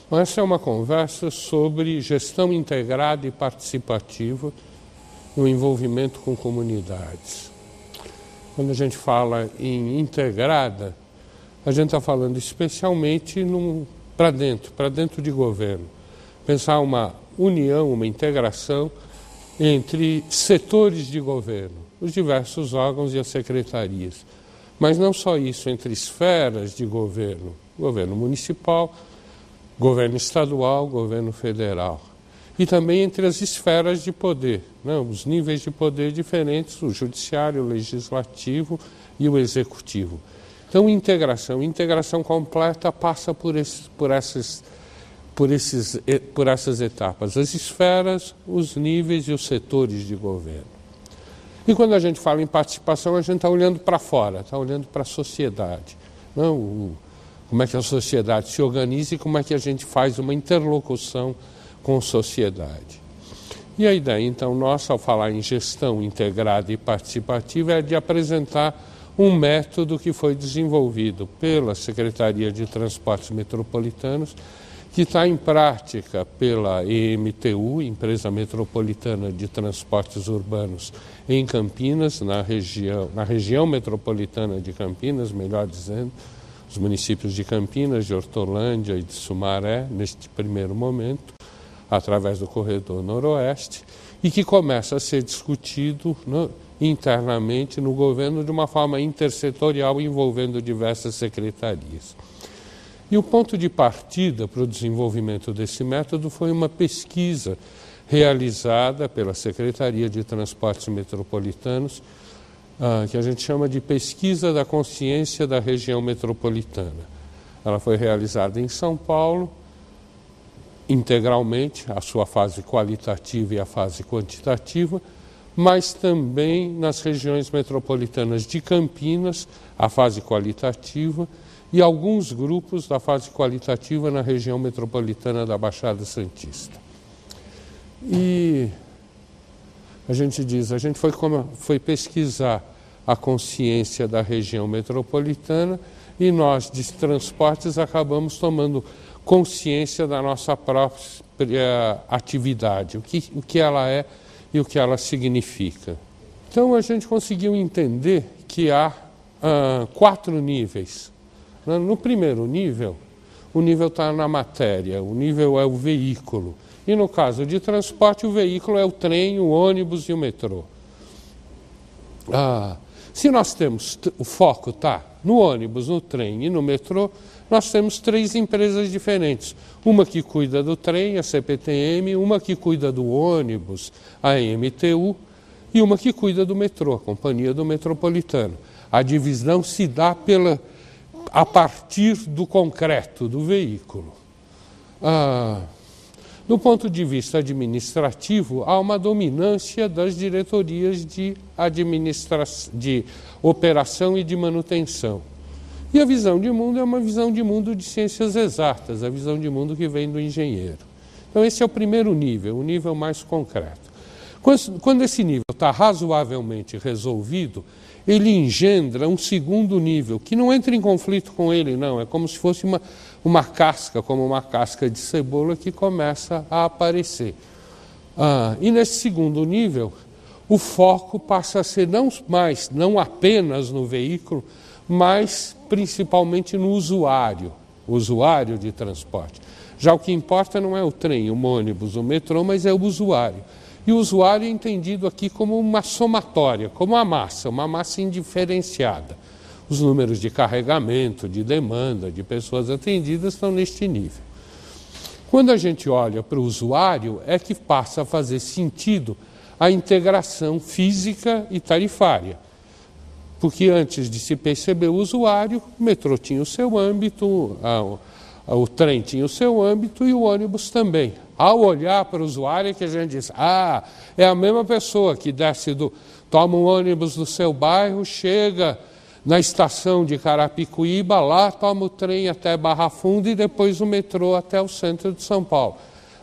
Então, essa é uma conversa sobre gestão integrada e participativa no envolvimento com comunidades. Quando a gente fala em integrada, a gente está falando especialmente para dentro de governo. Pensar uma união, uma integração entre setores de governo, os diversos órgãos e as secretarias. Mas não só isso, entre esferas de governo, governo municipal, governo estadual, governo federal. E também entre as esferas de poder, os níveis de poder diferentes, o judiciário, o legislativo e o executivo. Então, integração completa passa por essas etapas, as esferas, os níveis e os setores de governo. E quando a gente fala em participação, a gente está olhando para fora, está olhando para a sociedade. Como é que a sociedade se organiza e como é que a gente faz uma interlocução com a sociedade. E a ideia, então, nossa, ao falar em gestão integrada e participativa, é de apresentar um método que foi desenvolvido pela Secretaria de Transportes Metropolitanos, que está em prática pela EMTU, Empresa Metropolitana de Transportes Urbanos, em Campinas, na região metropolitana de Campinas, melhor dizendo, os municípios de Campinas, de Hortolândia e de Sumaré, neste primeiro momento, através do Corredor Noroeste, e que começa a ser discutido internamente no governo de uma forma intersetorial, envolvendo diversas secretarias. E o ponto de partida para o desenvolvimento desse método foi uma pesquisa realizada pela Secretaria de Transportes Metropolitanos, que a gente chama de Pesquisa da Consciência da Região Metropolitana. Ela foi realizada em São Paulo, integralmente, a sua fase qualitativa e a fase quantitativa, mas também nas regiões metropolitanas de Campinas, a fase qualitativa, e alguns grupos da fase qualitativa na região metropolitana da Baixada Santista. E a gente foi pesquisar a consciência da região metropolitana e nós, de transportes, acabamos tomando consciência da nossa própria atividade, o que ela é e o que ela significa. Então, a gente conseguiu entender que há 4 níveis. No primeiro nível, o nível está na matéria, o nível é o veículo. E no caso de transporte, o veículo é o trem, o ônibus e o metrô. Se nós temos, o foco está no ônibus, no trem e no metrô, nós temos 3 empresas diferentes. Uma que cuida do trem, a CPTM, uma que cuida do ônibus, a EMTU, e uma que cuida do metrô, a Companhia do Metropolitano. A divisão se dá a partir do concreto, do veículo. Do ponto de vista administrativo, há uma dominância das diretorias de operação e de manutenção. E a visão de mundo é uma visão de mundo de ciências exatas, a visão de mundo que vem do engenheiro. Então, esse é o primeiro nível, o nível mais concreto. Quando esse nível está razoavelmente resolvido, ele engendra um segundo nível, que não entra em conflito com ele, não. É como se fosse uma casca, como uma casca de cebola que começa a aparecer. E nesse segundo nível, o foco passa a ser não apenas no veículo, mas principalmente no usuário de transporte. Já o que importa não é o trem, o ônibus, o metrô, mas é o usuário. E o usuário é entendido aqui como uma somatória, como uma massa indiferenciada. Os números de carregamento, de demanda, de pessoas atendidas estão neste nível. Quando a gente olha para o usuário, é que passa a fazer sentido a integração física e tarifária. Porque antes de se perceber o usuário, o metrô tinha o seu âmbito, o trem tinha o seu âmbito e o ônibus também. Ao olhar para o usuário é que a gente diz, é a mesma pessoa que toma um ônibus do seu bairro, chega na estação de Carapicuíba, lá toma o trem até Barra Funda e depois o metrô até o centro de São Paulo.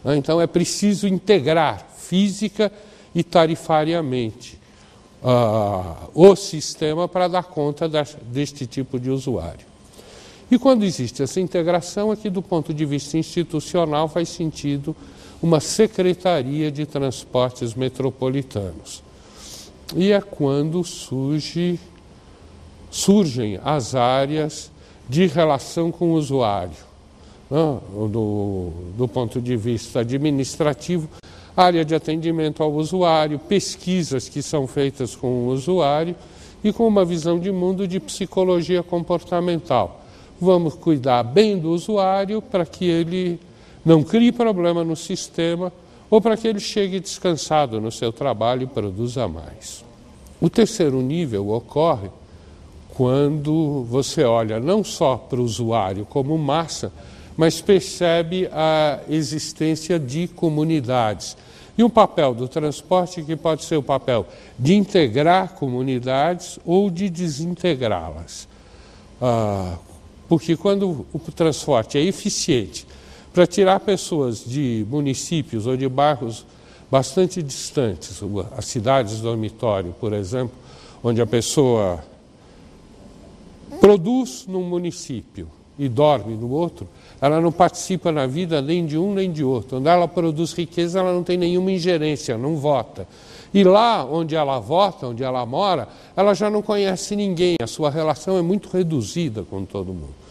Então é preciso integrar física e tarifariamente o sistema para dar conta deste tipo de usuário. E quando existe essa integração, aqui do ponto de vista institucional faz sentido uma Secretaria de Transportes Metropolitanos. E é quando surgem as áreas de relação com o usuário. Do ponto de vista administrativo, área de atendimento ao usuário, pesquisas que são feitas com o usuário e com uma visão de mundo de psicologia comportamental. Vamos cuidar bem do usuário para que ele não crie problema no sistema ou para que ele chegue descansado no seu trabalho e produza mais. O terceiro nível ocorre quando você olha não só para o usuário como massa, mas percebe a existência de comunidades. E um papel do transporte que pode ser o papel de integrar comunidades ou de desintegrá-las. Porque quando o transporte é eficiente para tirar pessoas de municípios ou de bairros bastante distantes, as cidades dormitório, por exemplo, onde a pessoa produz num município e dorme no outro, ela não participa na vida nem de um nem de outro. Onde ela produz riqueza, ela não tem nenhuma ingerência, não vota. E lá onde ela vota, onde ela mora, ela já não conhece ninguém, a sua relação é muito reduzida com todo mundo.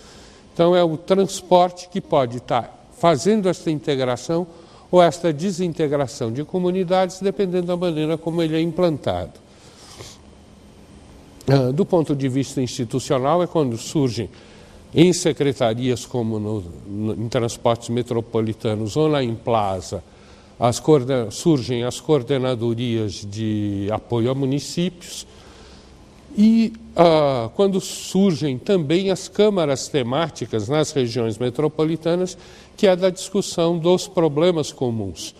Então é o transporte que pode estar fazendo esta integração ou esta desintegração de comunidades, dependendo da maneira como ele é implantado. Do ponto de vista institucional, é quando surgem em secretarias como em transportes metropolitanos ou na Implaza, surgem as coordenadorias de apoio a municípios e quando surgem também as câmaras temáticas nas regiões metropolitanas, que é da discussão dos problemas comuns.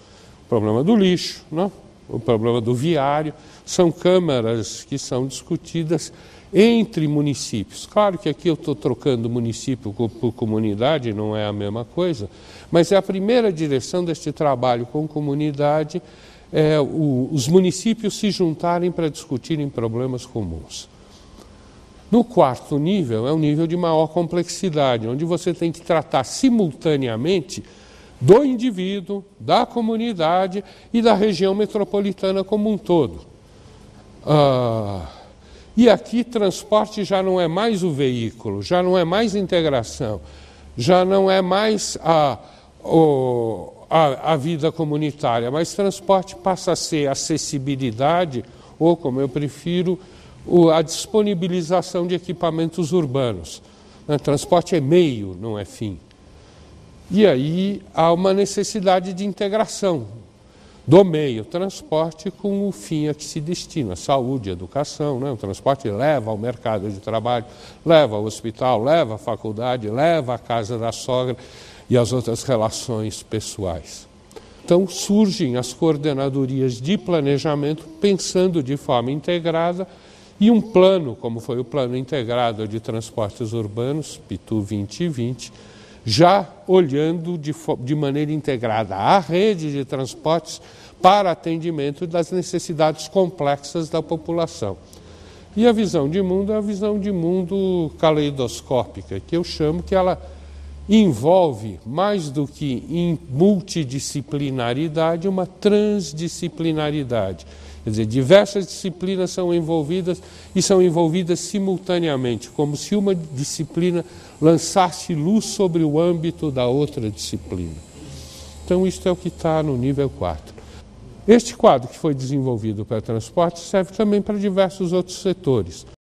O problema do lixo, né? O problema do viário, são câmaras que são discutidas entre municípios. Claro que aqui eu estou trocando município por comunidade, não é a mesma coisa, mas é a primeira direção deste trabalho com comunidade, os municípios se juntarem para discutirem problemas comuns. No quarto nível, é um nível de maior complexidade, onde você tem que tratar simultaneamente do indivíduo, da comunidade e da região metropolitana como um todo. E aqui transporte já não é mais o veículo, já não é mais integração, já não é mais a vida comunitária, mas transporte passa a ser acessibilidade, ou como eu prefiro, a disponibilização de equipamentos urbanos. Transporte é meio, não é fim. E aí há uma necessidade de integração do meio transporte com o fim a que se destina, saúde, educação, né? O transporte leva ao mercado de trabalho, leva ao hospital, leva à faculdade, leva à casa da sogra e às outras relações pessoais. Então surgem as coordenadorias de planejamento pensando de forma integrada e um plano, como foi o Plano Integrado de Transportes Urbanos, PITU 2020, já olhando de maneira integrada a rede de transportes para atendimento das necessidades complexas da população. E a visão de mundo é a visão de mundo caleidoscópica, que eu chamo que ela envolve, mais do que em multidisciplinaridade, uma transdisciplinaridade. Quer dizer, diversas disciplinas são envolvidas e são envolvidas simultaneamente, como se uma disciplina lançasse luz sobre o âmbito da outra disciplina. Então, isto é o que está no nível 4. Este quadro que foi desenvolvido para transporte serve também para diversos outros setores.